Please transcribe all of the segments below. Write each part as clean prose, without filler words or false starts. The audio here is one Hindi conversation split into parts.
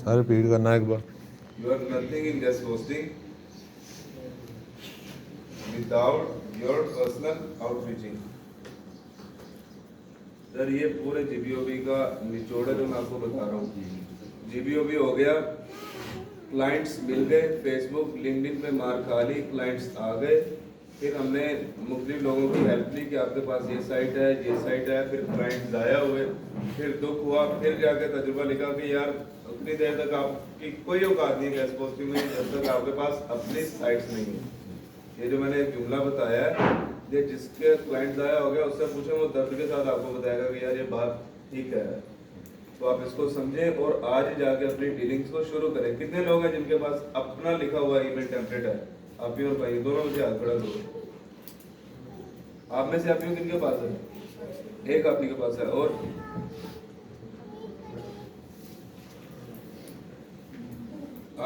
सर रिपीट करना एक बार। You are nothing in guest hosting without your personal outreaching. Sir ये पूरे जीबीओबी का निचोड़ है जो मैं आपको बता रहा हूँ। जीबीओबी हो गया, क्लाइंट्स मिल गए, फेसबुक लिंक्डइन पे मार खा ली, क्लाइंट्स आ गए, फिर हमने मुख्तलिफ लोगों की हेल्प ली कि आपके पास ये साइट है, फिर क्लाइंट्स आया हुए, फिर दुख हुआ, फिर जाके तजुर्बा लिखा कि यार उतनी देर तक आपकी कोई औकात नहीं है गैस पोस्टिंग में जब तक आपके पास अपनी साइट्स नहीं है। ये जो मैंने एक जुमला बताया है, ये जिसके क्लाइंट्स आया हो गया उससे पूछे, वो दर्द के साथ आपको बताएगा कि यार ये बात ठीक है। तो आप इसको समझें और आज ही जाके अपनी डीलिंग्स को शुरू करें। कितने लोग हैं जिनके पास अपना लिखा हुआ ईमेल टेम्पलेट है? आप ही और भाई दोनों मुझे हाथ खड़ा करो। आप में से आप ही किनके पास है? एक आप ही के पास है। और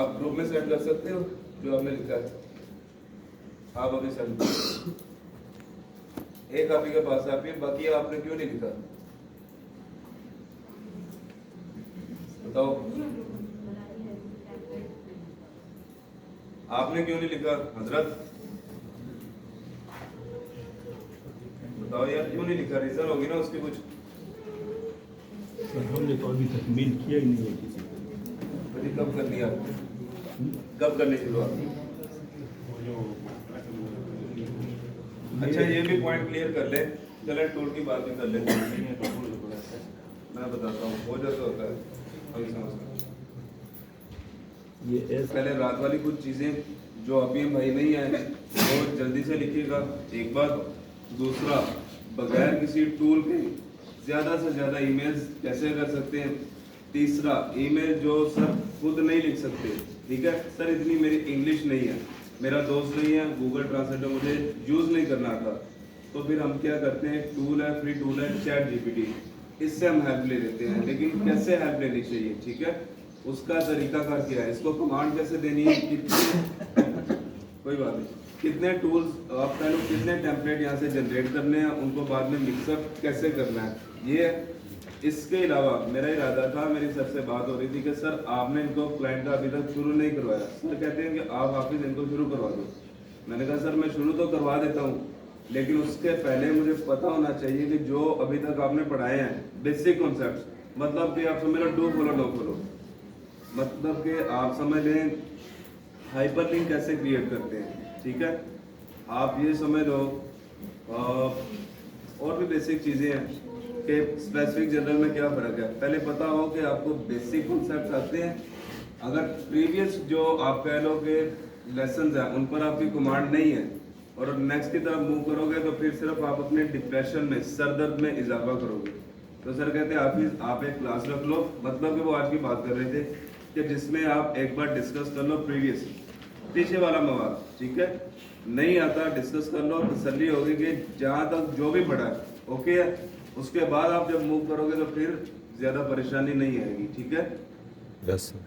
आप ग्रुप में सेंड कर सकते हो जो आपने लिखा है? आप अभी सेंड एक आप ही के पास है, आप ही बाकी आपने क्यों नहीं लिखा? बताओ आपने क्यों नहीं लिखा हजरत? बताओ यार क्यों नहीं लिखा? रीजन होगी ना उसकी कुछ। हमने तो अभी तक मेल किया ही नहीं है किसी को। अभी कब करनी है आपने? कब करनी शुरुआत? अच्छा ये भी पॉइंट क्लियर कर ले, चले टूल की बात भी कर ले। मैं बताता हूँ हो जाता होता है अभी समझ। ये पहले रात वाली कुछ चीजें जो अभी भाई नहीं आए वो जल्दी से लिखिएगा, एक बार। दूसरा, बगैर किसी टूल के ज्यादा से ज्यादा ईमेल्स कैसे कर सकते हैं। तीसरा, ईमेल जो सर खुद नहीं लिख सकते, ठीक है सर इतनी मेरी इंग्लिश नहीं है, मेरा दोस्त नहीं है, गूगल ट्रांसलेटर मुझे यूज नहीं करना आता, तो फिर हम क्या करते हैं, टूल है, फ्री टूल है चैट जीपीटी, इससे हम हेल्प ले लेते हैं। लेकिन कैसे हेल्प लेनी चाहिए, ठीक है, उसका तरीकाकार क्या है, इसको कमांड कैसे देनी है, कितने कोई बात नहीं, कितने टूल्स आप कह लो, कितने टेम्पलेट यहाँ से जनरेट करने हैं, उनको बाद में मिक्सअप कैसे करना है, ये है। इसके अलावा मेरा इरादा था, मेरी सर से बात हो रही थी कि सर आपने इनको क्लाइंट का अभी तक शुरू नहीं करवाया। सर कहते हैं कि आप हाफिज इनको शुरू करवा दो। मैंने कहा सर मैं शुरू तो करवा देता हूँ, लेकिन उसके पहले मुझे पता होना चाहिए कि जो अभी तक आपने पढ़ाए हैं बेसिक कॉन्सेप्ट्स, मतलब कि आप समझ लो डू फॉलो नो फॉलो, मतलब कि आप समझ लें हाइपरलिंक कैसे क्रिएट करते हैं, ठीक है, आप ये समझ लो। और भी बेसिक चीज़ें हैं कि स्पेसिफिक जनरल में क्या फ़र्क है, पहले पता हो कि आपको बेसिक कॉन्सेप्ट आते हैं। अगर प्रीवियस जो आप कह लो कि लेसन्स हैं उन पर आपकी कमांड नहीं है और नेक्स्ट की तरफ मूव करोगे तो फिर सिर्फ आप अपने डिप्रेशन में, सर दर्द में इजाफा करोगे। तो सर कहते हैं आप एक क्लास रख लो, मतलब कि वो आज की बात कर रहे थे कि जिसमें आप एक बार डिस्कस कर लो प्रीवियस पीछे वाला मवाद, ठीक है, नहीं आता डिस्कस कर लो, तसल्ली होगी कि जहाँ तक जो भी पढ़ा है ओके है, उसके बाद आप जब मूव करोगे तो फिर ज़्यादा परेशानी नहीं आएगी, ठीक है। Yes sir.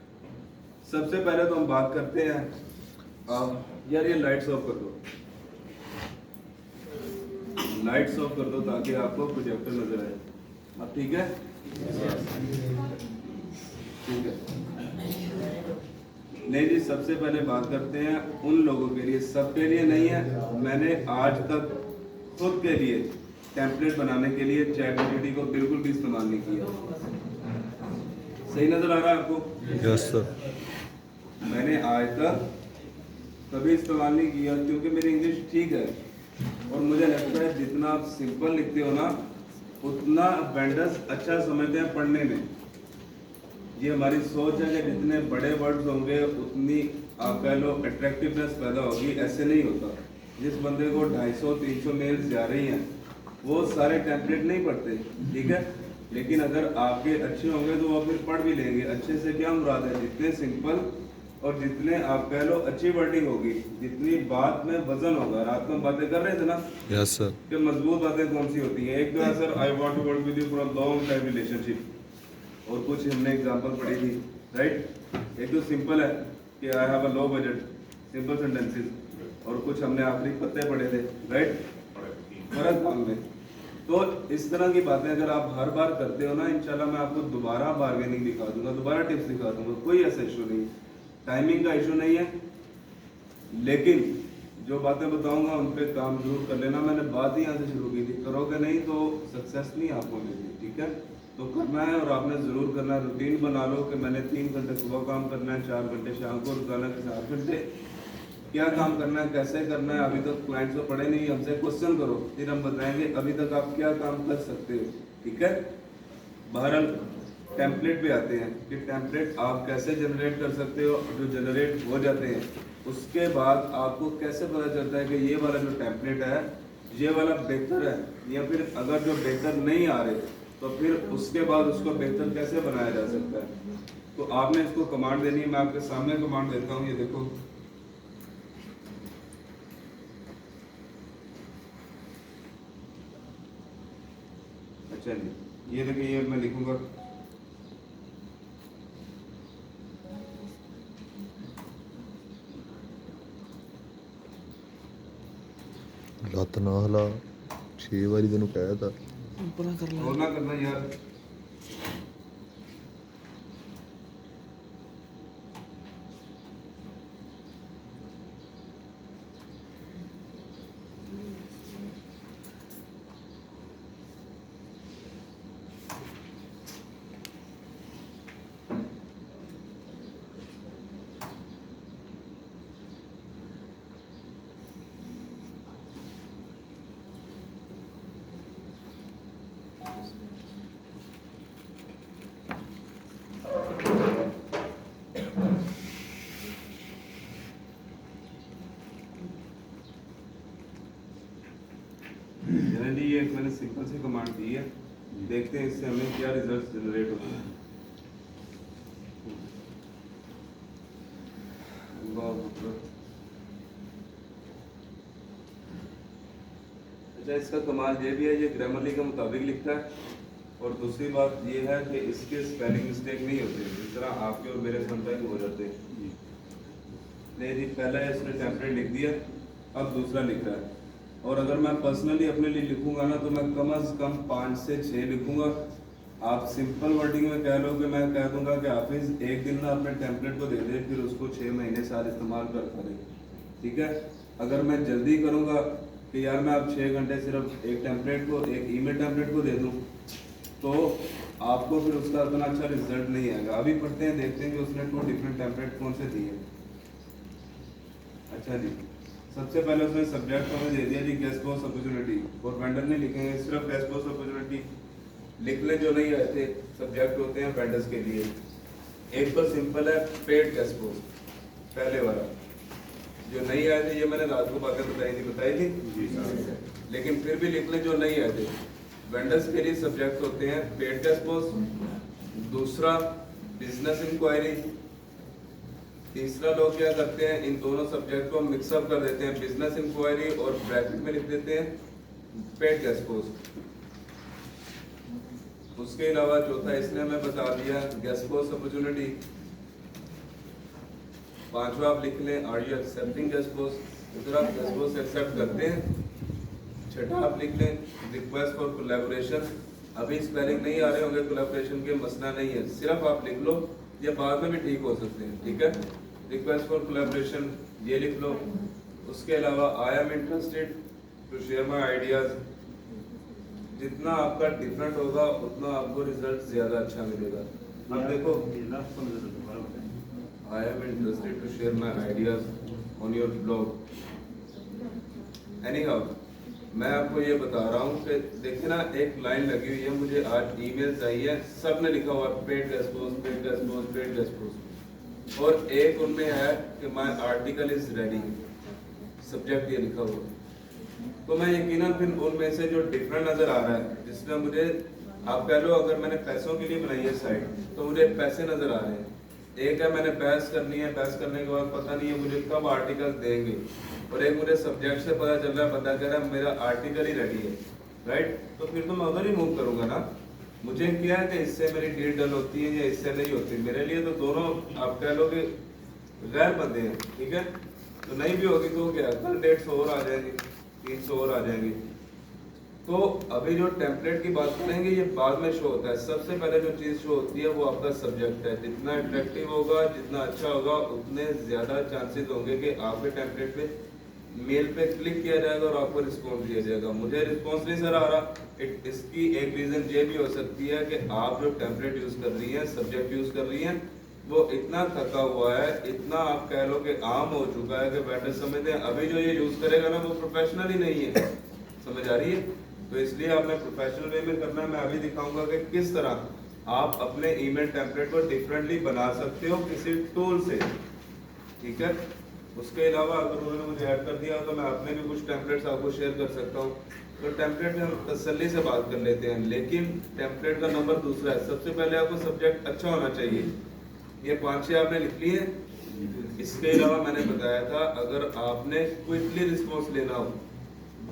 सबसे पहले तो हम बात करते हैं, यार ये लाइट्स ऑफ कर दो, लाइट्स ऑफ कर दो ताकि आपको प्रोजेक्टर नजर आए। अब ठीक है, ठीक है। नहीं जी, सबसे पहले बात करते हैं उन लोगों के लिए, सबके लिए नहीं है। मैंने आज तक खुद के लिए टेम्पलेट बनाने के लिए चैट जीपीटी को बिल्कुल भी इस्तेमाल नहीं किया। सही नजर आ रहा है आपको? Yes sir. मैंने आज तक कभी इस्तेमाल नहीं किया क्योंकि मेरी इंग्लिश ठीक है और मुझे लगता है जितना आप सिंपल लिखते हो ना उतना वेंडर्स अच्छा समझते हैं पढ़ने में। ये हमारी सोच है कि जितने बड़े वर्ड्स होंगे उतनी आप कह लो अट्रैक्टिवनेस पैदा होगी। ऐसे नहीं होता। जिस बंदे को 250-300 मेल्स जा रही हैं वो सारे टेम्पलेट नहीं पढ़ते, ठीक है, लेकिन अगर आपके अच्छे होंगे तो वो फिर पढ़ भी लेंगे। अच्छे से क्या मुराद है, जितने सिंपल और जितने आप कह लो अच्छी वर्डिंग होगी, जितनी बात में वजन होगा। रात में बातें कर रहे थे ना, यस सर, कि मजबूत बातें कौन सी होती हैं। एक तो है sir, I want to work with you for a long time relationship, और कुछ हमने एग्जांपल पढ़ी थी, राइट। एक तो सिंपल है कि I have a low budget, simple sentences, और कुछ हमने आखिरी पत्ते पढ़े थे, राइट, फर्क काम में। तो इस तरह की बातें अगर आप हर बार करते हो ना, इंशाल्लाह मैं आपको दोबारा बार्गेनिंग दिखा दूंगा, दोबारा टिप्स दिखा दूंगा, कोई ऐसा इशू नहीं, टाइमिंग का इशू नहीं है। लेकिन जो बातें बताऊंगा उन पे काम जरूर कर लेना। मैंने बात ही यहाँ से शुरू की थी, करोगे नहीं तो सक्सेस नहीं आपको मिलेगी, ठीक है। तो करना है और आपने ज़रूर करना है। रूटीन बना लो कि मैंने 3 घंटे सुबह काम करना है, 4 घंटे शाम को, रोजाना के 4 घंटे क्या काम करना है, कैसे करना है। अभी तक क्लाइंट्स को पढ़े नहीं, हमसे क्वेश्चन करो, फिर हम बताएंगे अभी तक आप क्या काम कर सकते हो, ठीक है। बहरहाल टेम्पलेट पे आते हैं कि टेम्पलेट आप कैसे जनरेट कर सकते हो। जो जनरेट हो जाते हैं उसके बाद आपको कैसे पता चलता है कि ये वाला जो टेम्पलेट है ये वाला बेहतर है, या फिर अगर जो बेहतर नहीं आ रहे तो फिर उसके बाद उसको बेहतर कैसे बनाया जा सकता है। तो आपने इसको कमांड देनी है। मैं आपके सामने कमांड देता हूँ, ये देखो। अच्छा जी, ये देखिए, ये मैं लिखूंगा ਲੱਤ ਨਾ ਹਿਲਾ 6 ਵਾਰੀ ਤੈਨੂੰ ਕਹਿ ਤਾ और ना करना यार। जनरली ये एक मैंने सिंपल सी कमांड दी है, देखते हैं इससे हमें क्या रिजल्ट जनरेट होते हैं। अच्छा, इसका कमाल ये भी है, ये ग्रामरली के मुताबिक लिखता है। और दूसरी बात ये है कि इसके स्पेलिंग मिस्टेक नहीं होते, जिस तरह आपके और मेरे समटाइम हो जाते हैं। नहीं जी, पहला इसने टेम्पलेट लिख दिया, अब दूसरा लिख रहा है। और अगर मैं पर्सनली अपने लिए लिखूंगा ना तो मैं कम से कम 5 से 6 लिखूंगा। आप सिंपल वर्डिंग में कह लो कि मैं कह दूंगा कि हाफिज एक दिन ना अपने टेम्पलेट को दे दे, फिर उसको 6 महीने साल इस्तेमाल करता रहे, ठीक है। अगर मैं जल्दी करूंगा कि यार मैं अब 6 घंटे सिर्फ एक टेम्पलेट को, एक ईमेल टेम्पलेट को दे दूं, तो आपको फिर उसका उतना अच्छा रिजल्ट नहीं आएगा। अभी पढ़ते हैं, देखते हैं कि उसने 2 डिफरेंट टेम्पलेट कौन से दिए। अच्छा जी, सबसे पहले उसने सब्जेक्ट हमें दे दिया जी गेस्ट बॉस अपॉर्चुनिटी, और वेंडर ने लिखेंगे सिर्फ गेस्ट बॉस अपॉर्चुनिटी। लिख ले जो नहीं आए थे, सब्जेक्ट होते हैं वेंडर्स के लिए। एक तो सिंपल है पेड गेस्ट बॉस, पहले वाला। जो नहीं आए थे ये मैंने रात को बातें बताई थी, लेकिन फिर भी लिख ले जो नहीं आए थे। वेंडर्स के लिए सब्जेक्ट होते हैं पेड गेस्ट बॉस, दूसरा बिजनेस इंक्वायरी, तीसरा लोग क्या करते हैं इन दोनों सब्जेक्ट को मिक्सअप कर देते हैं, बिजनेस इंक्वायरी और ब्रैकेट में लिख देते हैं पेड गेस्ट बॉस। उसके अलावा चौथा इसने हमें बता दिया गेस्ट बॉस अपॉर्चुनिटी। पांचवा आप लिख लें are you accepting guest post, अगर आप गेस्ट बॉस एक्सेप्ट करते हैं। छठा आप लिख लें रिक्वेस्ट फॉर कोलैबोरेशन। अभी स्पेलिंग नहीं आ रहे होंगे, कोलैबोरेशन के मसला नहीं है, सिर्फ आप लिख लो, ये बाद में भी ठीक हो सकते हैं, ठीक है। रिक्वेस्ट फॉर कोलैबोरेशन ये लिख लो। उसके अलावा I am interested to share my ideas. जितना आपका डिफरेंट होगा उतना आपको रिजल्ट ज्यादा अच्छा मिलेगा। अब देखो, I am interested to share my ideas on your blog. Anyhow, मैं आपको ये बता रहा हूँ कि देखिए ना, एक लाइन लगी हुई है, मुझे आज ईमेल आई है, सब ने लिखा हुआ paid guest boss, paid guest boss, paid guest boss, और एक उनमें है कि my article is ready, subject ये लिखा हुआ। तो मैं यकीनन फिर उनमें से जो डिफरेंट नजर आ रहा है, जिसमें मुझे आप कह लो अगर मैंने पैसों के लिए बनाई है साइट तो मुझे पैसे नजर आ रहे हैं। एक है मैंने बहस करनी है, बहस करने के बाद पता नहीं है मुझे कब आर्टिकल देंगे, और एक मुझे सब्जेक्ट से पता चल रहा है, बंदा कह रहा है मेरा आर्टिकल ही रेडी है, राइट। तो फिर तो मैं उधर ही मूव करूंगा ना। मुझे क्या है कि इससे मेरी डील डल होती है या इससे नहीं होती, मेरे लिए तो दोनों आप कह लो कि गैर बंदे हैं, ठीक है। तो नहीं भी होगी तो क्या, कल 150 और आ जाएंगे, 300 और आ जाएंगे, तो अभी जो टेम्पलेट की बात करेंगे ये बाद में शो होता है। सबसे पहले जो चीज़ शो होती है वो आपका सब्जेक्ट है। जितना अट्रैक्टिव होगा, जितना अच्छा होगा, उतने ज़्यादा चांसेस होंगे कि आपके टेम्पलेट पे मेल पे क्लिक किया जाएगा और आपको रिस्पॉन्स दिया जाएगा। मुझे रिस्पॉन्स नहीं सर आ रहा, इसकी एक रीज़न ये भी हो सकती है कि आप जो टेम्पलेट यूज़ कर रही हैं, सब्जेक्ट यूज़ कर रही हैं, वो इतना थका हुआ है, इतना आप कह लो कि आम हो चुका है कि वेंडर समझते हैं अभी जो ये यूज़ करेगा ना वो प्रोफेशनल ही नहीं है। समझ आ रही है? तो इसलिए आपने प्रोफेशनल वे में करना है। मैं अभी दिखाऊंगा कि किस तरह आप अपने ईमेल टेम्पलेट को डिफरेंटली बना सकते हो किसी टूल से, ठीक है। उसके अलावा अगर उन्होंने मुझे ऐड कर दिया तो मैं अपने भी कुछ टेम्पलेट्स आपको शेयर कर सकता हूँ। तो टेम्पलेट में हम तसल्ली से बात कर लेते हैं, लेकिन टेम्पलेट का नंबर दूसरा है। सबसे पहले आपको सब्जेक्ट अच्छा होना चाहिए। ये 5-6 आपने लिख लिए। इसके अलावा मैंने बताया था अगर आपने क्विकली रिस्पॉन्स लेना हो,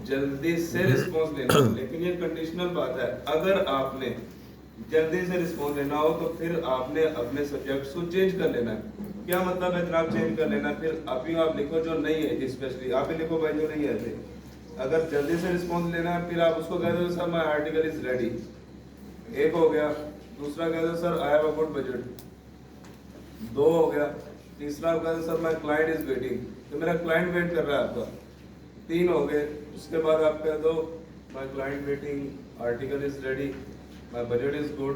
जल्दी से रिस्पॉन्स लेना हो, लेकिन ये कंडीशनल बात है, अगर आपने जल्दी से रिस्पॉन्स लेना हो तो फिर आपने अपने सब्जेक्ट्स को चेंज कर लेना है। क्या मतलब है जनाब चेंज कर लेना? फिर अभी आप लिखो जो नहीं है, स्पेशली आप ही लिखो भाई जो नहीं है थे। अगर जल्दी से रिस्पॉन्स लेना है फिर आप उसको कह दो sir my article is ready, एक हो गया। दूसरा कह दो sir I have a good budget, 2 हो गया। तीसरा कह दो sir my client is waiting, तो मेरा क्लाइंट वेट कर रहा है आपका, 3 हो गए। उसके बाद आप कह दो my client waiting, article is ready, my budget is good.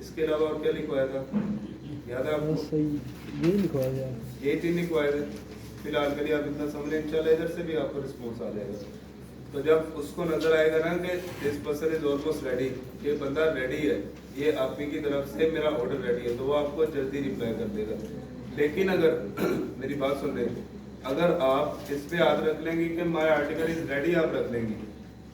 इसके अलावा और क्या लिखवाया था, याद है आपको? सही यही लिखवाया गया, ये 3 लिखवाए थे। फिलहाल के लिए आप इतना समझ लें, इंशाल्लाह इधर से भी आपको रिस्पॉन्स आ जाएगा। तो जब उसको नजर आएगा ना कि this person is almost ready, ये बंदा रेडी है, ये आप ही की तरफ से मेरा ऑर्डर रेडी है, तो वो आपको जल्दी रिप्लाई कर देगा। लेकिन अगर मेरी बात सुन रहे हैं, अगर आप इस पे याद रख लेंगे कि माय आर्टिकल इज रेडी आप रख लेंगी,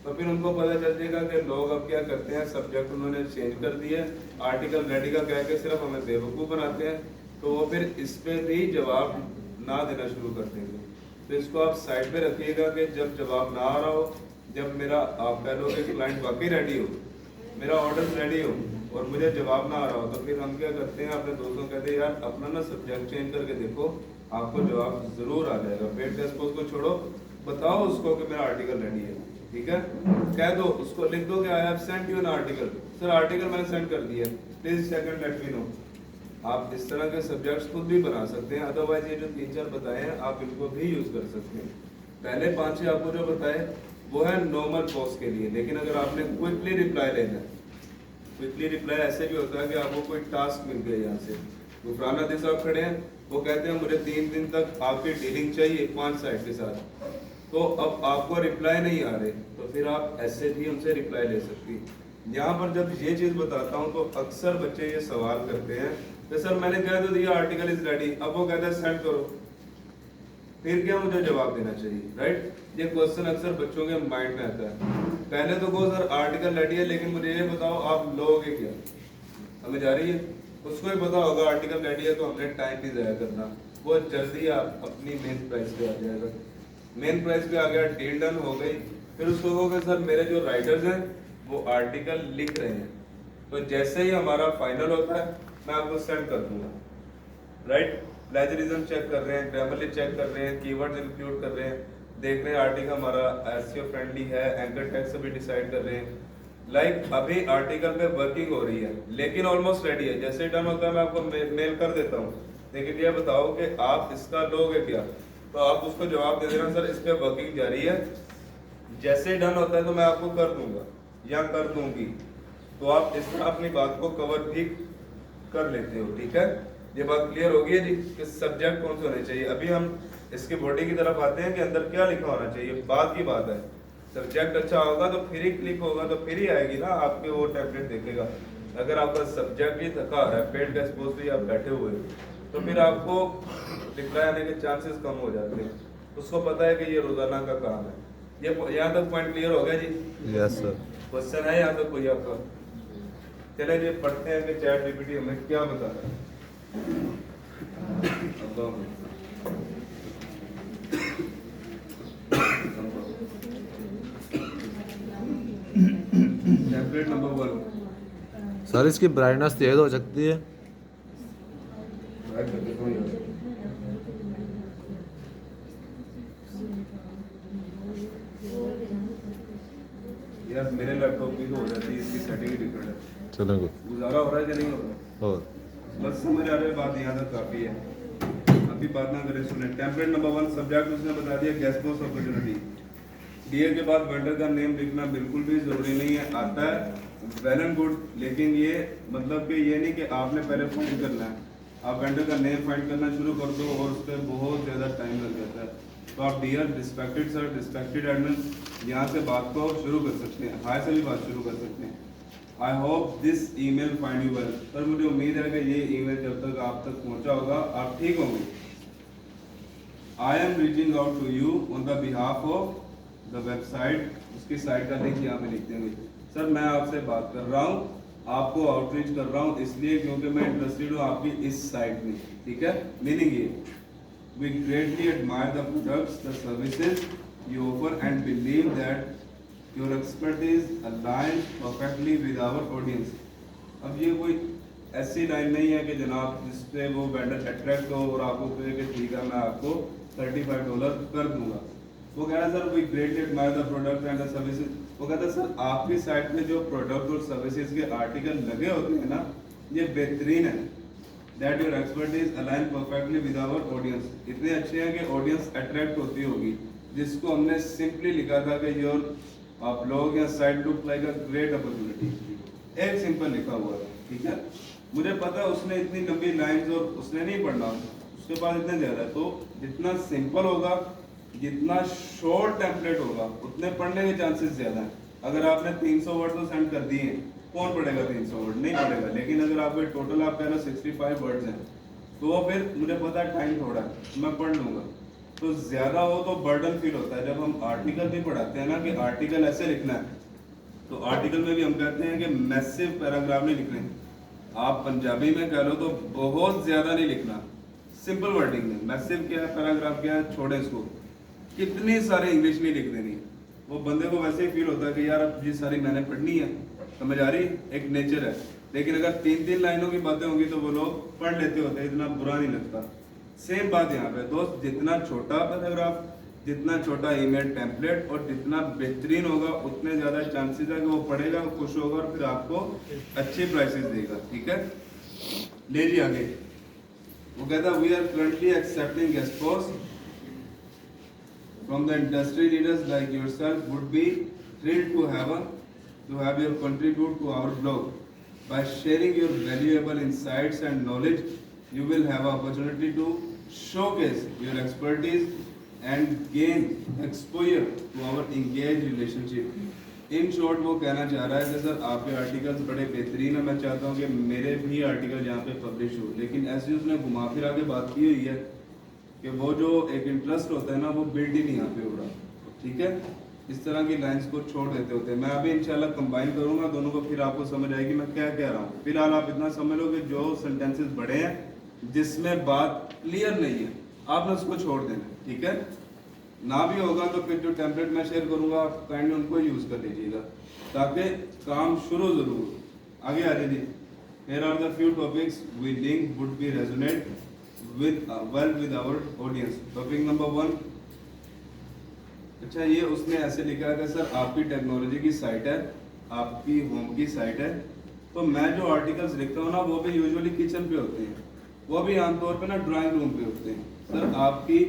तो फिर उनको पता चल जाएगा कि लोग अब क्या करते हैं, सब्जेक्ट उन्होंने चेंज कर दिया, आर्टिकल रेडी का कह के सिर्फ हमें बेवकूफ़ बनाते हैं, तो वो फिर इस पे भी जवाब ना देना शुरू कर देंगे। तो इसको आप साइड पे रखिएगा कि जब जवाब ना आ रहा हो, जब मेरा आप कह लो कि क्लाइंट वाकई रेडी हो, मेरा ऑर्डर रेडी हो और मुझे जवाब ना आ रहा हो, तो फिर हम क्या करते हैं, अपने दोस्तों कहते हैं यार अपना ना सब्जेक्ट चेंज करके देखो, आपको जवाब जरूर आ जाएगा। पेड टेस्ट को छोड़ो, बताओ उसको कि मेरा आर्टिकल रेडी है, ठीक है। कह दो उसको, लिख दो कि I have sent you an article, sir article मैंने सेंड कर दिया, please second let me know. आप इस तरह के सब्जेक्ट्स खुद भी बना सकते हैं। अदरवाइज ये जो 3-4 बताए हैं आप इनको भी यूज कर सकते हैं। पहले 5-6 आपको जो बताए वो है नॉर्मल पोस्ट के लिए, लेकिन अगर आपने क्विकली रिप्लाई लेना है, क्विकली रिप्लाई ऐसे भी होता है कि आपको कोई टास्क मिल गया यहाँ से, गुफरान नदी साहब खड़े हैं, वो कहते हैं मुझे 3 दिन तक आपकी डीलिंग चाहिए 5 साइट के साथ, तो अब आपको रिप्लाई नहीं आ रहे, तो फिर आप ऐसे भी उनसे रिप्लाई ले सकती। यहाँ पर जब ये चीज़ बताता हूँ तो अक्सर बच्चे ये सवाल करते हैं कि सर मैंने कह तो दिया आर्टिकल इज रेडी, अब वो कहते हैं सेंड करो, फिर क्या मुझे जवाब देना चाहिए, राइट? ये क्वेश्चन अक्सर बच्चों के माइंड में आता है। पहले तो कहो सर आर्टिकल रेडी है, लेकिन मुझे ये बताओ आप लोगे क्या? हमें जा रही है, उसको ही पता होगा आर्टिकल रेडी है तो हमने टाइम भी ज़ाया करना, वो जल्दी आप अपनी मेन प्राइस पे आ जाएगा। मेन प्राइस पे आ गया, डील डन हो गई, फिर उसको कहोगे सर मेरे जो राइटर्स हैं वो आर्टिकल लिख रहे हैं, तो जैसे ही हमारा फाइनल होता है मैं आपको सेंड कर दूंगा, राइट? प्लेजरिज्म चेक कर रहे हैं, ग्रामरली चेक कर रहे हैं, कीवर्ड्स इंक्लूड कर रहे हैं, देख रहे हैं आर्टिकल हमारा एसईओ फ्रेंडली है, एंकर टैग से भी डिसाइड कर रहे हैं। लाइक अभी आर्टिकल पे वर्किंग हो रही है लेकिन ऑलमोस्ट रेडी है, जैसे ही डन होता है मैं आपको मेल कर देता हूँ, लेकिन ये बताओ कि आप इसका लोगे क्या? तो आप उसको जवाब दे देना सर इस पे वर्किंग जारी है, जैसे ही डन होता है तो मैं आपको कर दूंगा या कर दूंगी, तो आप इस तरह अपनी बात को कवर भी कर लेते हो, ठीक है? ये बात क्लियर होगी जी कि सब्जेक्ट कौन से होने चाहिए। अभी हम इसकी बॉडी की तरफ आते हैं कि अंदर क्या लिखा होना चाहिए। बात की बात है, सब्जेक्ट अच्छा होगा तो फिर ही क्लिक होगा, तो फिर ही आएगी ना आपके वो टेम्पलेट देखेगा। अगर आपका सब्जेक्ट ही थका आ रहा है, पेड का सपोज भी आप बैठे हुए हो, तो फिर आपको रिप्लाई आने के चांसेस कम हो जाते हैं। उसको पता है कि ये रोजाना का काम है। ये यहाँ तक पॉइंट क्लियर हो गया जी? Yes sir. क्वेश्चन है यहाँ तक कोई आपका? चले जी पढ़ते हैं कि चैट जीपीटी हमें क्या बता रहा है। टेम्पलेट नंबर 1 सर इसकी ब्राइटनेस तेज हो सकती है। यार मेरे लैपटॉप की तो हो जाती है, इसकी सेटिंग ही डिफरेंट है। चलेंगे गुजारा हो रहा है कि नहीं हो रहा? और बस समझ आ रही है बात, यहाँ तक काफ़ी है। अभी बात ना करें, सुने। टेम्पलेट नंबर 1 सब्जेक्ट उसने बता दिया गेस्ट बॉस अपॉर्चुनिटी। डीए के बाद वेंडर का नेम लिखना बिल्कुल भी ज़रूरी नहीं है, आता है वेल एंड गुड, लेकिन ये मतलब कि ये नहीं कि आपने पहले फाइंड करना है। आप वेंडर का नेम फाइंड करना शुरू कर दो और उस पर बहुत ज़्यादा टाइम लग जाता है। तो आप dear respected sir, respected admin, यहाँ से बात को शुरू कर सकते हैं, हाय से भी बात शुरू कर सकते हैं। I hope this email find you well. Sir मुझे उम्मीद है कि ये ईमेल जब तक आप तक पहुँचा होगा आप ठीक होंगे। I am reaching out to you on the behalf of the website, उसकी साइट का लिंक यहाँ पे लिख देंगे। सर मैं आपसे बात कर रहा हूँ, आपको आउटरीच कर रहा हूँ इसलिए क्योंकि मैं इंटरेस्टेड हूँ आपकी इस साइट में, ठीक है। मीनिंग ये, we greatly admire the products, the services you offer and believe that your expertise align perfectly with our audience. अब ये कोई ऐसी लाइन नहीं है कि जनाब जिससे वो वेंडर अट्रैक्ट हो और आपको कहे कि ठीक है मैं आपको $35 कर दूंगा। वो कह रहा है sir we greatly admire the product and the services. वो कहता है सर आपकी साइट में जो प्रोडक्ट और सर्विसेज के आर्टिकल लगे होते हैं ना, ये बेहतरीन है। That your expertise align perfectly with our audience, इतने अच्छे हैं कि ऑडियंस अट्रैक्ट होती होगी। जिसको हमने सिंपली लिखा था कि योर ब्लॉग या site look like a great opportunity, एक सिंपल लिखा हुआ है, ठीक है। मुझे पता है उसने इतनी लंबी लाइंस और उसने नहीं पढ़ना, उसके पास इतने ज़्यादा है। तो जितना सिंपल होगा, जितना शॉर्ट टेम्पलेट होगा, उतने पढ़ने के चांसेस ज़्यादा हैं। अगर आपने 300 वर्ड तो सेंड कर दिए, कौन पढ़ेगा 300 वर्ड? नहीं पढ़ेगा। लेकिन अगर आपके टोटल आप कह रहे हो 65 वर्ड्स हैं, तो फिर मुझे पता है टाइम थोड़ा है, मैं पढ़ लूँगा। तो ज़्यादा हो तो बर्डन फील होता है। जब हम आर्टिकल भी पढ़ाते हैं ना कि आर्टिकल ऐसे लिखना है, तो आर्टिकल में भी हम कहते हैं कि मैसिव पैराग्राफ नहीं लिखने। आप पंजाबी में कह लो तो बहुत ज़्यादा नहीं लिखना, सिंपल वर्डिंग में। मैसिव क्या है, पैराग्राफ क्या है, छोड़े इसको। कितनी सारी इंग्लिश नहीं लिख देनी, वो बंदे को वैसे ही फील होता है कि यार अब ये सारी मैंने पढ़नी है, समझ आ रही, एक नेचर है। लेकिन अगर 3-3 लाइनों की बातें होंगी तो वो लोग पढ़ लेते होते, इतना बुरा नहीं लगता। सेम बात यहाँ पे दोस्त, जितना छोटा पैराग्राफ, जितना छोटा ईमेल टेम्पलेट और जितना बेहतरीन होगा, उतने ज़्यादा चांसेस है कि वो पढ़ेगा, खुश होगा और फिर आपको अच्छे प्राइसेस देगा, ठीक है। ले जी आगे। वो कहता है we are currently accepting guest post from the industry leaders like yourself, would be thrilled to have your contribute to our blog. By sharing your valuable insights and knowledge, you will have opportunity to showcase your expertise and gain exposure to our engaged relationship. In short, वो कहना चाह रहा है कि सर आपके आर्टिकल्स बड़े बेहतरीन है, मैं चाहता हूँ कि मेरे भी आर्टिकल यहाँ पे पब्लिश हो। लेकिन ऐसे उसने घुमा फिरा के बात की हुई है कि वो जो एक इंटरेस्ट होता है ना, वो बिल्ड ही नहीं यहाँ पे हो रहा, ठीक है। इस तरह की लाइंस को छोड़ देते होते हैं। मैं अभी इंशाल्लाह कंबाइन करूँगा दोनों को, फिर आपको समझ आएगी मैं क्या कह रहा हूँ। फिलहाल आप इतना समझ लो कि जो सेंटेंसेस बड़े हैं जिसमें बात क्लियर नहीं है, आपने उसको छोड़ देना, ठीक है। ना भी होगा तो फिर जो टेम्पलेट मैं शेयर करूँगा आप काइंडली उनको यूज़ कर लीजिएगा, ताकि काम शुरू ज़रूर। आगे आ जाइए। Here are the few topics we think would be resonate with our audience. Topic number 1, अच्छा ये उसने ऐसे लिखा है कि सर आपकी टेक्नोलॉजी की साइट है, आपकी होम की साइट है, तो मैं जो आर्टिकल्स लिखता हूँ ना वो भी यूजुअली किचन पे होते हैं, वो भी आमतौर पे ना ड्राइंग रूम पे होते हैं। सर आपकी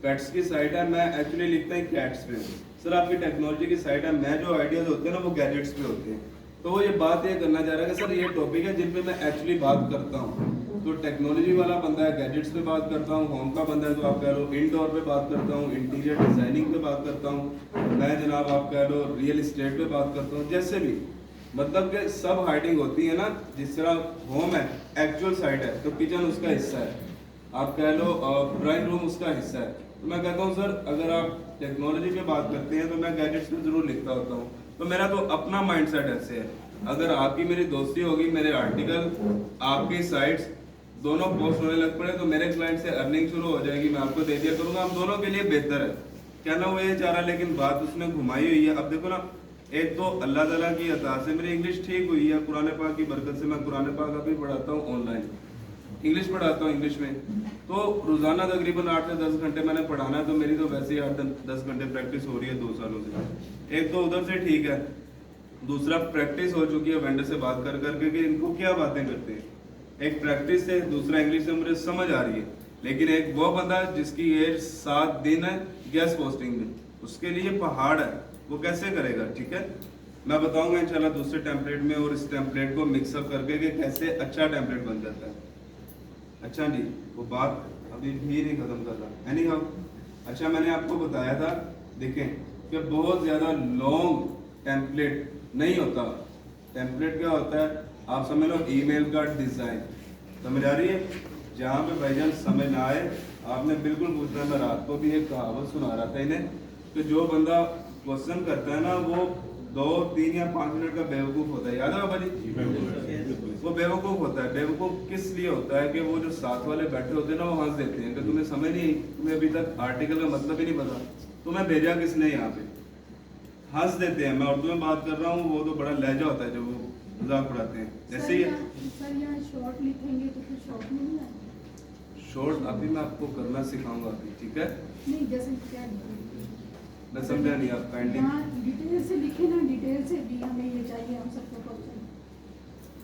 पेट्स की साइट है, मैं एक्चुअली लिखता हूँ कैट्स पे। सर आपकी टेक्नोलॉजी की साइट है, मैं जो आइडियाज होते हैं ना वो गैजेट्स पे होते हैं। तो वो ये बात ये करना चाह रहा है कि सर ये टॉपिक है जिन पे मैं एक्चुअली बात करता हूँ। तो टेक्नोलॉजी वाला बंदा है गैजेट्स पे बात करता हूँ, होम का बंदा है तो आप कह लो इंडोर पे बात करता हूँ, इंटीरियर डिजाइनिंग पे बात करता हूँ, मैं जनाब आप कह लो रियल इस्टेट पे बात करता हूँ। जैसे भी मतलब कि सब हाइडिंग होती है ना, जिस तरह होम है एक्चुअल साइट है तो किचन उसका हिस्सा है, आप कह लो ड्राइंग रूम उसका हिस्सा है। तो मैं कहता हूँ सर अगर आप टेक्नोलॉजी पे बात करते हैं तो मैं गैजेट्स पे जरूर लिखता होता हूँ। तो मेरा तो अपना माइंडसेट ऐसे है, अगर आपकी मेरी दोस्ती होगी, मेरे आर्टिकल आपकी साइट्स दोनों पोस्ट होने लग पड़े तो मेरे क्लाइंट से अर्निंग शुरू हो जाएगी, मैं आपको दे दिया करूंगा, हम दोनों के लिए बेहतर है। कहना वो ये चाह रहा, लेकिन बात उसने घुमाई हुई है। अब देखो ना, एक तो अल्लाह ताला की अता से मेरी इंग्लिश ठीक हुई है, कुरान पाक की बरकत से मैं कुरान पाक अभी पढ़ाता हूँ ऑनलाइन, इंग्लिश पढ़ाता हूँ इंग्लिश में। तो रोजाना तकरीबन 8 से 10 घंटे मैंने पढ़ाना है, तो मेरी तो वैसे ही 8-10 घंटे प्रैक्टिस हो रही है 2 सालों से। एक तो उधर से ठीक है, दूसरा प्रैक्टिस हो चुकी है वेंडर से बात कर करके कि इनको क्या बातें करते हैं। एक प्रैक्टिस है, दूसरा इंग्लिश में मुझे समझ आ रही है। लेकिन एक वो बंदा जिसकी एज 7 दिन है गैस पोस्टिंग में, उसके लिए पहाड़ है, वो कैसे करेगा? ठीक है, मैं बताऊंगा इंशाल्लाह दूसरे टेम्पलेट में, और इस टेम्पलेट को मिक्सअप करके कि कैसे अच्छा टेम्पलेट बन जाता है। अच्छा जी, वो बात अभी भी नहीं खत्म कर रहा। एनी हाउ, अच्छा मैंने आपको बताया था, देखें कि बहुत ज़्यादा लॉन्ग टेम्पलेट नहीं होता। टेम्पलेट क्या होता है, आप समझ लो ईमेल का डिज़ाइन। समझ आ रही है? जहाँ पे भाईजान समझ ना आए आपने बिल्कुल पूछना। मैं रात को भी एक कहावत सुना रहा था इन्हें कि जो बंदा क्वेश्चन करता है ना वो 2, 3 या 5 मिनट का बेवकूफ़ होता है। याद है बाबा जी? वो बेवकूफ़ होता है। बेवकूफ़ किस लिए होता है कि वो जो साथ वाले बैठे होते हैं ना वो हंस देते हैं कि तुम्हें समझ नहीं, तुम्हें अभी तक आर्टिकल का मतलब ही नहीं पता, तुम्हें भेजा किसने यहाँ पे, हंस देते हैं। मैं उर्दू में बात कर रहा हूँ, वो तो बड़ा लहजा होता है जो वो मजाक उड़ाते हैं। जैसे ही सर यहाँ शॉर्ट लिखेंगे तो फिर शॉर्ट में नहीं आएगा। शॉर्ट अभी मैं आपको करना सिखाऊंगा अभी, ठीक है? नहीं, जैसे क्या मैं समझा नहीं, आप काइंडली यहाँ डिटेल से लिखे ना, डिटेल से भी हमें ये चाहिए हम सबको क्वेश्चन।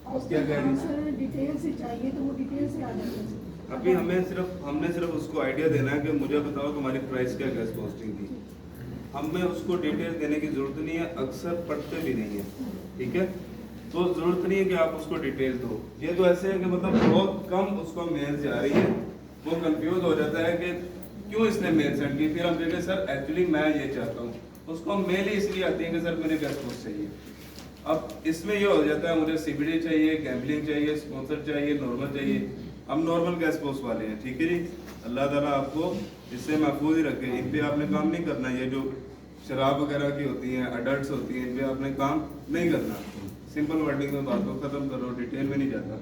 आप क्या कह रही हैं? सर डिटेल से चाहिए तो वो डिटेल से आ जाएगा। अभी हमने सिर्फ उसको आइडिया देना है कि मुझे बताओ तुम्हारी प्राइस क्या गैस पोस्टिंग की। हमें उसको डिटेल देने की जरूरत नहीं है, अक्सर पढ़ते भी नहीं है, ठीक है? तो जरूरत नहीं है कि आप उसको डिटेल दो। ये तो ऐसे है कि मतलब बहुत कम उसको मेल जा रही है, वो कंफ्यूज हो जाता है कि क्यों इसने मेल सेंड की। फिर हम कहते हैं सर एक्चुअली मैं ये चाहता हूँ, उसको मेल ही इसलिए आती है कि सर मेरे गैस पोस्ट चाहिए। अब इसमें ये हो जाता है मुझे सीबीडी चाहिए, गैम्बलिंग चाहिए, स्पॉन्सर चाहिए, नॉर्मल चाहिए। हम नॉर्मल गैस पोस्ट वाले हैं, ठीक है जी? अल्लाह ताला आपको इससे महफूज ही रखे। इन पे आपने काम नहीं करना। ये जो शराब वगैरह की होती हैं, अडल्ट्स होती हैं, इन पे आपने काम नहीं करना। सिंपल वर्डिंग में बात को खत्म करो, डिटेल में नहीं जाता।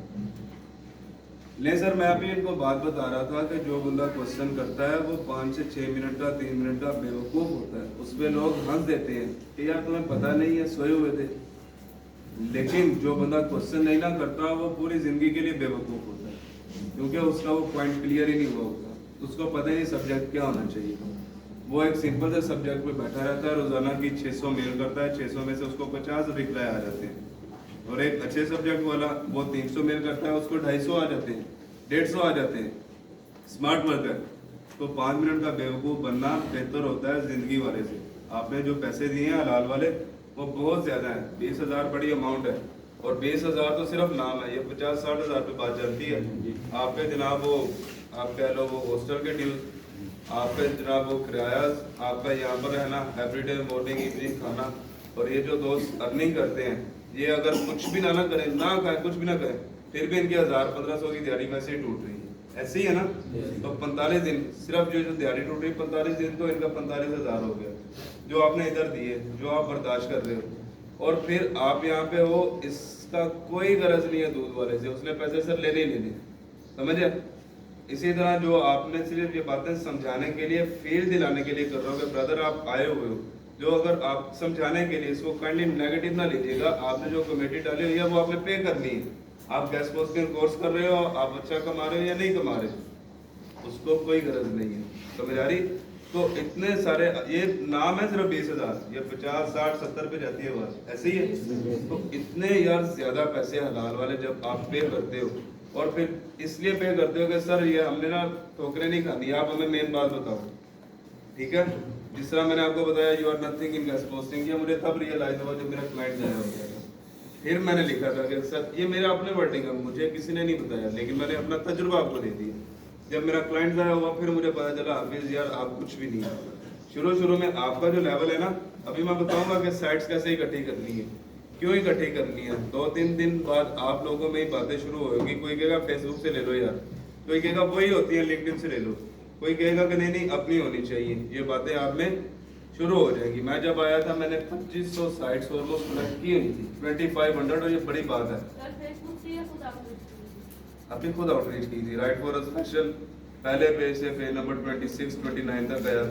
ले सर, मैं अभी इनको बात बता रहा था कि जो बंदा क्वेश्चन करता है वो 5 से 6 मिनट का, 3 मिनट का बेवकूफ़ होता है। उस पर लोग हंस देते हैं कि यार तुम्हें पता नहीं है, सोए हुए थे। लेकिन जो बंदा क्वेश्चन नहीं ना करता वो पूरी जिंदगी के लिए बेवकूफ़ होता है, क्योंकि उसका वो पॉइंट क्लियर ही नहीं हुआ होता। उसको पता ही नहीं सब्जेक्ट क्या होना चाहिए। वो एक सिंपल से सब्जेक्ट पे बैठा रहता है, रोजाना की 600 मेल करता है, 600 में से उसको 50 रिप्लाई आ जाते हैं। और एक अच्छे सब्जेक्ट वाला वो 300 मेल करता है, उसको 250 आ जाते हैं, 150 आ जाते हैं। स्मार्ट वर्कर तो 5 मिनट का बेवकूफ़ बनना बेहतर होता है जिंदगी वाले से। आपने जो पैसे दिए हैं हलाल वाले वो बहुत ज़्यादा है। 20,000 बड़ी अमाउंट है, और 20,000 तो सिर्फ नाम है। ये 50-60 हज़ार पे बात चलती है। आप पे जनाब वो आप कह लो वो हॉस्टल के ड्यूज, आप पे जनाब वो किराया, आपका यहाँ पर रहना, एवरीडे मॉर्निंग इवनिंग खाना। और ये जो दोस्त अर्निंग करते हैं, ये अगर कुछ भी ना करें, ना करें, कुछ भी ना करें, फिर भी इनकी 1000-1500 की दिहाड़ी वैसे ही टूट रही है। ऐसे ही है ना? तो 45 दिन सिर्फ जो दिहाड़ी टूट रही है, 45 दिन तो इनका 45,000 हो गया जो आपने इधर दिए, जो आप बर्दाश्त कर रहे हो। और फिर आप यहाँ पे हो, इसका कोई गरज नहीं है दूध वाले से, उसने पैसे सर लेने ही लेने, समझे? इसी तरह जो आपने सिर्फ ये बातें समझाने के लिए, फील दिलाने के लिए कर रहा हो कि ब्रदर आप आए हुए हो, जो अगर आप समझाने के लिए, इसको काइंडली नेगेटिव ना लीजिएगा। आपने जो कमेटी डाली हुई है वो आपने पे करनी है। आप गैस पोस्टिंग कोर्स कर रहे हो, आप अच्छा कमा रहे हो या नहीं कमा रहे, उसको कोई गरज नहीं है। समझ आ रही? तो इतने सारे, ये नाम है सिर्फ 20,000, ये 50, 60, 70 पे जाती है बस, ऐसे ही है। तो इतने यार ज्यादा पैसे हलाल वाले जब आप पे करते हो, और फिर इसलिए पे करते हो कि सर ये हमने ना ठोकरें नहीं खानी, आप हमें मेन बात बताओ, ठीक है? जिस तरह मैंने आपको बताया you are nothing in gas posting, ये मुझे तब रियलाइज हुआ जब मेरा क्लाइंट गायब हो गया था। फिर मैंने लिखा था कि सर ये मेरा अपने वर्डिंग है, मुझे किसी ने नहीं बताया, लेकिन मैंने अपना तजुर्बा आपको दे दिया। जब मेरा क्लाइंट गायब हुआ फिर मुझे पता चला हाफिज यार आप कुछ भी नहीं है। शुरू में आपका जो लेवल है ना, अभी मैं बताऊंगा कि साइट्स कैसे इकट्ठी करनी है, क्यों इकट्ठी करनी है। 2-3 दिन बाद आप लोगों में ही बातें शुरू होगी। कोई कहेगा फेसबुक से ले लो यार, कोई कहेगा वही होती है लिंक्डइन से ले लो, कोई कहेगा कि नहीं अपनी होनी चाहिए। ये बातें आप में शुरू हो जाएगी। मैं जब आया था मैंने 2500 साइट्स ऑलमोस्ट कलेक्ट की हुई थी, 2500, और ये बड़ी बात है। अपनी खुद आउटरीच की थी, राइट फॉर अ स्पेशल पहले पेज से पेज नंबर 26, 29 तक गया।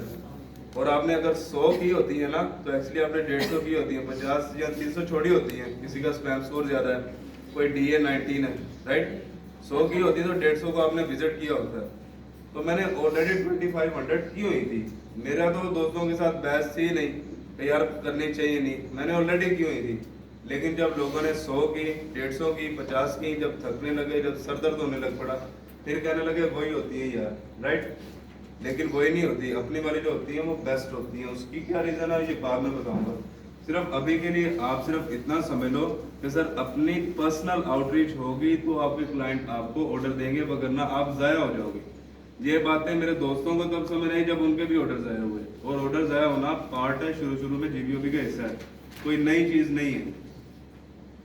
और आपने अगर 100 की होती है ना, तो एक्चुअली आपने 150 की होती है, 50 या 300 छोड़ी होती है। किसी का स्पैम स्कोर ज्यादा है, कोई DA 19 है, राइट? 100 की होती है तो 150 को आपने विजिट किया होता है। तो मैंने ऑलरेडी 2500 की हुई थी। मेरा तो दोस्तों के साथ बहस थी नहीं कि यार करनी चाहिए नहीं, मैंने ऑलरेडी की हुई थी। लेकिन जब लोगों ने 100 की, 150 की, 50 की, जब थकने लगे, जब सर दर्द होने लग पड़ा, फिर कहने लगे वही होती है यार, राइट। लेकिन वही नहीं होती, अपनी वाली जो होती है वो बेस्ट होती है। उसकी क्या रीज़न है ये बाद में बताऊंगा। सिर्फ अभी के लिए आप सिर्फ इतना समझ लो कि सर अपनी पर्सनल आउटरीच होगी तो आपके क्लाइंट आपको ऑर्डर देंगे, वगरना आप ज़ाया हो जाओगे। ये बातें मेरे दोस्तों को तब समझ आई जब उनके भी ऑर्डर ज़ाया हुए, और ऑर्डर ज़ाया होना पार्ट है शुरू में जीबीओबी का हिस्सा है, कोई नई चीज़ नहीं है।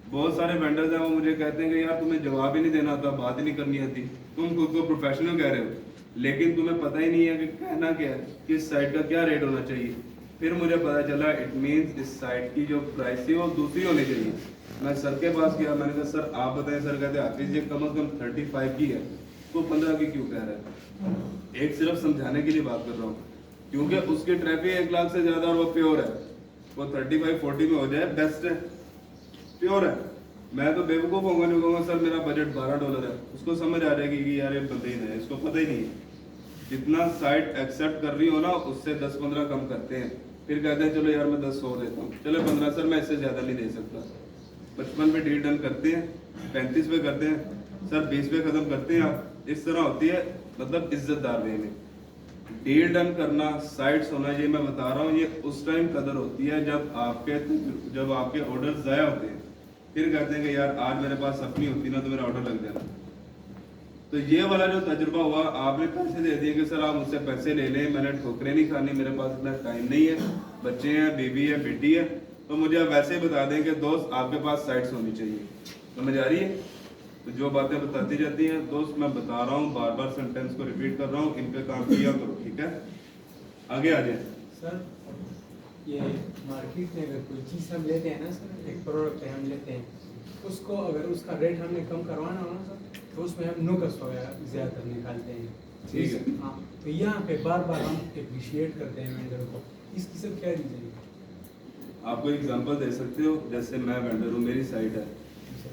बहुत सारे वेंडर्स हैं वो मुझे कहते हैं कि यार तुम्हें जवाब ही नहीं देना आता, बात ही नहीं करनी आती, तुम खुद को प्रोफेशनल कह रहे हो लेकिन तुम्हें पता ही नहीं है कि कहना क्या है, किस साइड का क्या रेट होना चाहिए। फिर मुझे पता चला इट मीन्स इस साइड की जो प्राइस थी वो दूसरी होनी चाहिए। मैं सर के पास गया, मैंने कहा सर आप बताएं। सर कहते हाफिज ये कम से कम 35 की है, तो 15 की क्यों कह रहा है। एक सिर्फ समझाने के लिए बात कर रहा हूँ, क्योंकि उसकी ट्रैफिक 1 लाख से ज्यादा और वो प्योर है, वो 35-40 में हो जाए बेस्ट है, प्योर है। मैं तो बेवकूफ होगा, नहीं कहूँगा सर मेरा बजट $12 है, उसको समझ आ जाएगी कि यार ये बंदे ही नहीं, इसको पता ही नहीं है। जितना साइट एक्सेप्ट कर रही हो ना उससे 10-15 कम करते हैं, फिर कहते हैं चलो यार मैं 10 और देता हूँ, चलो 15 सर मैं इससे ज़्यादा नहीं दे सकता। 55 पे डील डन करते हैं, 35 पे करते हैं, सर 20 पे ख़त्म करते हैं। आप इस तरह होती है, मतलब इज्जतदार वे में डील डन करना, साइट्स होना, ये मैं बता रहा हूँ। ये उस टाइम कदर होती है जब आपके ऑर्डर ज़ाया होते हैं, फिर कहते हैं कि यार आज मेरे पास अपनी होती ना तो मेरा ऑर्डर लग जाता। तो ये वाला जो तजुर्बा हुआ, आपने पैसे दे दिए कि सर आप मुझसे पैसे ले लें, मैंने ठोकरें नहीं खानी, मेरे पास इतना टाइम नहीं है, बच्चे हैं, बीवी है, बेटी है, तो मुझे आप वैसे ही बता दें कि दोस्त आपके पास साइट्स होनी चाहिए। समझ आ रही है। तो जो बातें बताती जाती हैं दोस्त, मैं बता रहा हूँ, बार बार सेंटेंस को रिपीट कर रहा हूँ, इन पे काम किया करो, ठीक है। आगे आ जाए सर। ये मार्केट में अगर कोई चीज़ हम लेते हैं ना सर, एक प्रोडक्ट हम लेते हैं, उसको अगर उसका रेट हमने कम करवाना हो ना सर, तो उसमें हम नुकस वगैरह ज़्यादा निकालते हैं, ठीक है। हाँ, तो यहाँ पे बार बार हम अप्रिशिएट करते हैं वेंडर को, इसकी सब क्या रीज़न है। आपको एग्जांपल दे सकते हो, जैसे मैं वेंडर हूँ, मेरी साइट है,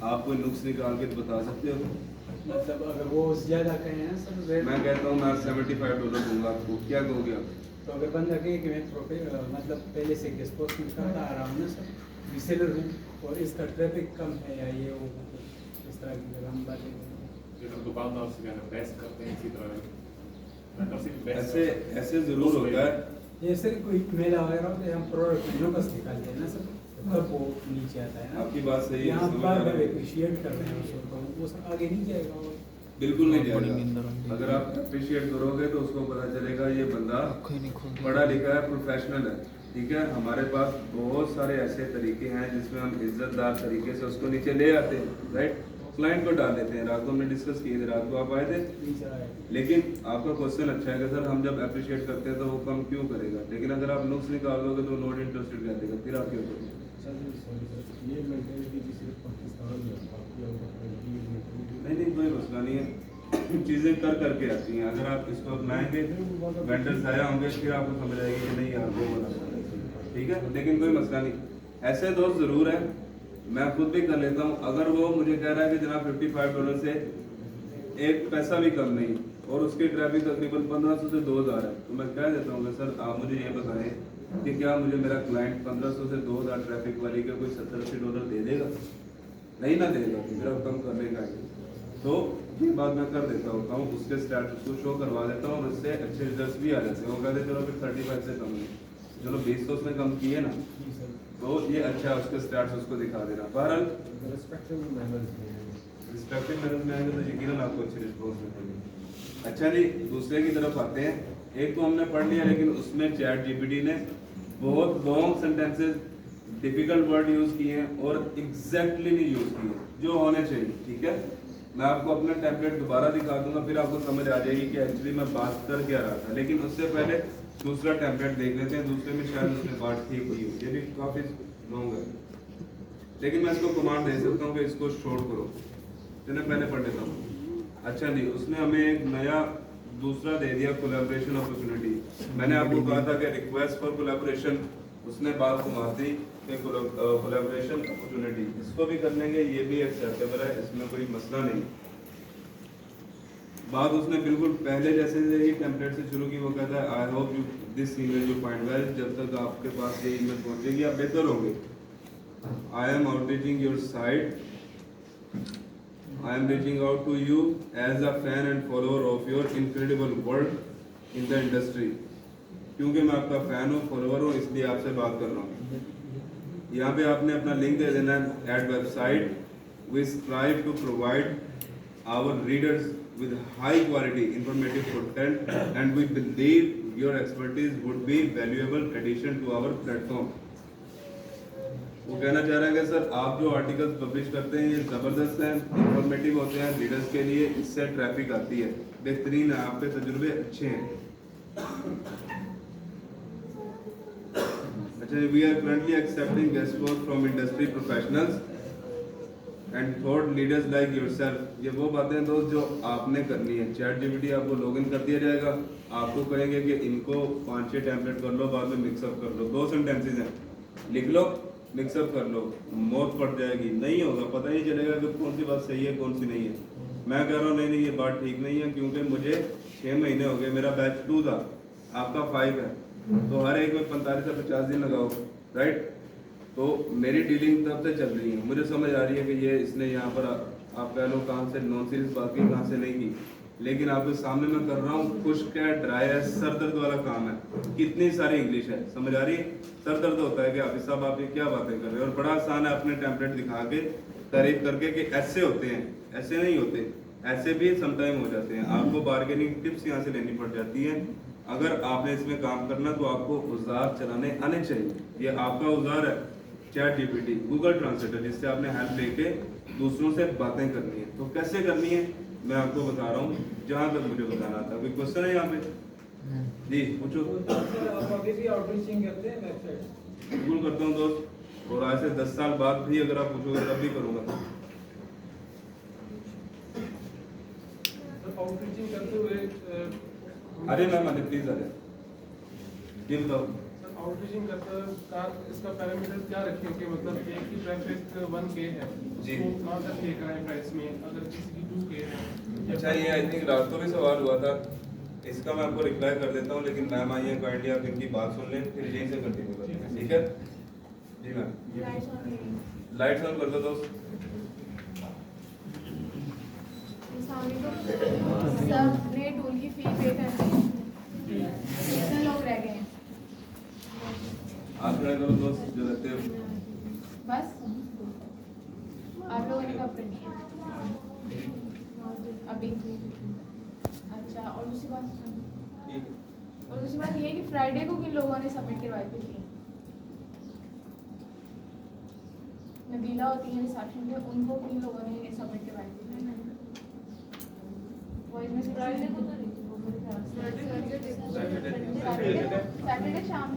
आप कोई नुक्स निकाल के बता सकते हो। मतलब अगर वो ज़्यादा कहें ना सर रेट, मैं कहता हूँ मैं $75 दूंगा आपको, क्या कहोगे आप। तो अगर बंदा कहे कि मैं मतलब पहले से डिस्पोजमेंट करता आ रहा हूँ ना सर, रीसेलर हूँ और इसका ट्रैफिक कम है या ये वो, मतलब इस तरह की अगर हम बातें करें, दुकानदार से कहना बेस्ट करते हैं इसी तरह ऐसे जरूर होता है। ये सर कोई मेला वगैरह होता है, हम प्रोडक्ट नुकस निकालते हैं ना सर, तब वो नीचे आता है ना। आपकी बात सही है, यहाँ समझ बार आ रहा बार है। अप्रिशिएट कर रहे हैं उसको, तो वो सर आगे नहीं जाएगा वो। बिल्कुल नहीं जाएगा। अगर आप अप्रिशिएट करोगे तो उसको पता चलेगा ये बंदा पढ़ा लिखा है, प्रोफेशनल है, ठीक है। हमारे पास बहुत सारे ऐसे तरीके हैं जिसमें हम इज्जतदार तरीके से उसको नीचे ले आते हैं, राइट। क्लाइंट को डाल देते हैं। रात को हमने डिस्कस किए थे, रात को आप आए थे, लेकिन आपका क्वेश्चन अच्छा है कि सर हम जब अप्रिशिएट करते हैं तो वो कम क्यों करेगा, लेकिन अगर आप नुक्स निकाल दोगे तो नॉट इंटरेस्टेड कह देगा, फिर आप क्यों करोगे। नहीं, कोई मसला नहीं है, चीज़ें कर करके आती हैं। अगर आप इसको अपनाएंगे, वेंडर्स आया होंगे, फिर आपको समझ आएगी कि नहीं यार वो वाला, ठीक है। लेकिन कोई मसला नहीं, ऐसे दोस्त ज़रूर है, मैं खुद भी कर लेता हूँ। अगर वो मुझे कह रहा है कि जनाब $55 से एक पैसा भी कम नहीं और उसकी ट्रैफिक तकरीबन 1500 से 2000 है, तो मैं कह देता हूँ कि सर आप मुझे ये बताएं कि क्या मुझे मेरा क्लाइंट 1500 से 2000 ट्रैफिक वाली का कोई $70-80 दे देगा। नहीं ना देगा, फिर आप कम कर लेगा। तो ये बात मैं कर देता होता हूँ, उसके स्टेटस को शो करवा देता हूँ और उससे अच्छे रिजल्ट भी आ जाते हैं। वो कहते चलो फिर 35 से कम नहीं, चलो 20 तो उसने कम किए ना, तो ये अच्छा है, उसके स्टेटस उसको दिखा देना। बहरहाल रिस्पेक्टिव मैनर्स में आएंगे तो यकीनन आपको अच्छी रिस्पॉन्स मिलेगी। अच्छा जी, दूसरे की तरफ आते हैं। एक तो हमने पढ़ लिया, लेकिन उसमें चैट जीपीटी ने बहुत long sentences, difficult word use किए हैं और एग्जैक्टली नहीं यूज़ किए जो होने चाहिए, ठीक है। मैं आपको अपना टेम्पलेट दोबारा दिखा दूंगा, फिर आपको समझ आ जाएगी कि एक्चुअली मैं बात कर क्या रहा था। लेकिन उससे पहले दूसरा टेम्पलेट देख लेते हैं, दूसरे में शायद उसने बात ठीक हुई हो, ये भी काफ़ी लॉन्ग है, लेकिन मैं इसको कमांड दे सकता हूँ कि इसको शॉर्ट करो, जिन्हें पहले पढ़ लेता हूँ। अच्छा जी, उसने हमें एक नया दूसरा दे दिया, कोलैबोरेशन अपॉर्चुनिटी। मैंने आपको कहा था कि रिक्वेस्ट फॉर कोलैबोरेशन, उसने बात घुमा दी कि कोलैबोरेशन अपॉर्चुनिटी, इसको भी कर लेंगे, ये भी एक्सेप्टेबल है, इसमें कोई मसला नहीं। बात उसने बिल्कुल पहले जैसे ही टेम्पलेट से शुरू की, वो कहता है I hope you this email you find well, जब तक आपके पास ये ईमेल पहुंचेगी आप बेहतर होंगे। I am outreaching your site. I am reaching out to you as a fan and follower of your incredible work in the industry. क्योंकि मैं आपका फैन हूँ, फॉलोअर हूँ, इसलिए आपसे बात कर रहा हूँ। यहाँ पे आपने अपना लिंक दे देना है at website. We strive to provide our readers with high quality informative content and we believe your expertise would be valuable addition to our platform. वो कहना चाह रहे हैं कि सर आप जो आर्टिकल्स पब्लिश करते हैं ये ज़बरदस्त हैं, इंफॉर्मेटिव होते हैं रीडर्स के लिए, इससे ट्रैफिक आती है, बेहतरीन है, आप पे तजुर्बे अच्छे हैं। अच्छा, we are currently accepting guest post from industry professionals and thought leaders like yourself. ये वो बातें हैं दोस्त जो आपने करनी है। चैट जीपीटी आपको लॉगिन कर दिया जाएगा, आपको कहेंगे कि इनको 5-6 टेम्पलेट कर लो, बाद में मिक्सअप कर लो। 2 सेंटेंसेज हैं, लिख लो, मिक्सअप कर लो, मौत पड़ जाएगी, नहीं होगा, पता ही चलेगा कि कौन सी बात सही है कौन सी नहीं है। मैं कह रहा हूँ नहीं ये बात ठीक नहीं है, क्योंकि मुझे 6 महीने हो गए, मेरा बैच 2 था, आपका 5 है, तो हर एक में 45 से 50 दिन लगाओ, राइट। तो मेरी डीलिंग तब से चल रही है, मुझे समझ आ रही है कि ये इसने यहाँ पर आप कह लो कहाँ से नॉन सीरियस बात की, कहाँ से नहीं की, लेकिन आपके सामने मैं कर रहा हूँ, खुश्क है, ड्राई है, सर दर्द वाला काम है, कितनी सारी इंग्लिश है, समझ आ रही है। सर दर्द होता है कि हाफिज साहब आप ये क्या बातें कर रहे हो, और बड़ा आसान है अपने टेम्पलेट दिखा के तारीफ करके कि ऐसे होते हैं, ऐसे नहीं होते, ऐसे भी समटाइम हो जाते हैं। आपको बार्गेनिंग टिप्स यहाँ से लेनी पड़ जाती है। अगर आपने इसमें काम करना तो आपको औजार चलाने आने चाहिए। ये आपका औजार है चैट जीपीटी, गूगल ट्रांसलेटर, जिससे आपने हेल्प लेके दूसरों से बातें करनी है। तो कैसे करनी है मैं आपको बता रहा हूँ, जहाँ तक मुझे बताना था। कोई क्वेश्चन है यहाँ पे? जी पूछो। आप अभी भी आउटरीचिंग करते हैं वेबसाइट? बिल्कुल करता हूँ दोस्त, और आज से 10 साल बाद भी अगर आप पूछोगे तब भी करूँगा। आउटरीचिंग करते हुए अरे मैम अरे प्लीज अरे ये बताओ। आउटरीचिंग करते का इसका पैरामीटर क्या रखें कि मतलब एक की ट्रैफिक 1K है जी। तो कहाँ तक पे कराएं प्राइस में, अगर किसी की 2K है। अच्छा, ये आई थिंक रात को भी सवाल हुआ था, इसका मैं आपको रिप्लाई कर देता हूँ, लेकिन मैम आई है, काइंडली आप इनकी बात सुन लें, फिर यहीं से कंटिन्यू करते हैं, ठीक है? जी मैम, लाइट्स ऑन कर दो दोस्त। सब ने टूल की फी पे कर दी, कितने लोग रह गए हैं? आप ट्राई करो दोस्त जो रहते हो। बस आप लोगों ने कब करनी है? अभी? अच्छा, और दूसरी बात ये है कि फ्राइडे को किन लोगों ने सबमिट करवाई थी? नबीला होती है साक्षी पे, उनको किन लोगों ने सबमिट करवाई थी? वो इसमें से फ्राइडे को तो सैटरडे शाम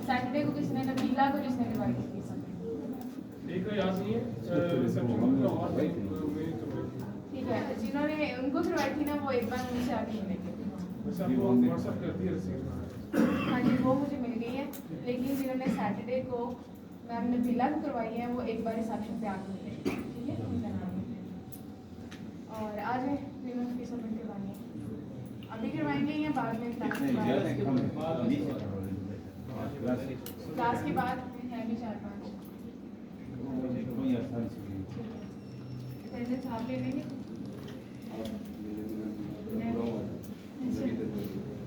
सैटरडे को किसने? नबीला को जिसने करवाई थी। एक का याद नहीं है, रिसेप्शन का और ठीक है, जिन्होंने उनको करवाई थी ना, वो एक बार मुझसे आके मिलेंगे। वैसे आपको व्हाट्सएप कर दिया रिसीव। हाँ जी, वो मुझे मिल गई है, लेकिन जिन्होंने सैटरडे को मैम ने बिला को करवाई है, वो एक बार रिसेप्शन पे आके मिलेंगे, ठीक है? उनका नाम है। और आज है पेमेंट फीस सबमिट करवानी है, अभी करवाएंगे या बाद में? क्लास के बाद है भी 4-5 पहले छाप ले लेंगे।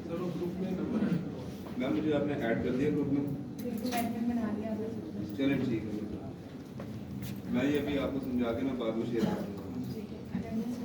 चलो ग्रुप में नंबर ऐड करो। मैम मुझे आपने ऐड कर दिया ग्रुप में? बिल्कुल एडमिन बना दिया। चलिए ठीक है, मैं ये अभी आपको समझा के मैं बाद में शेयर कर दूँगा। ठीक है, अटेंडेंस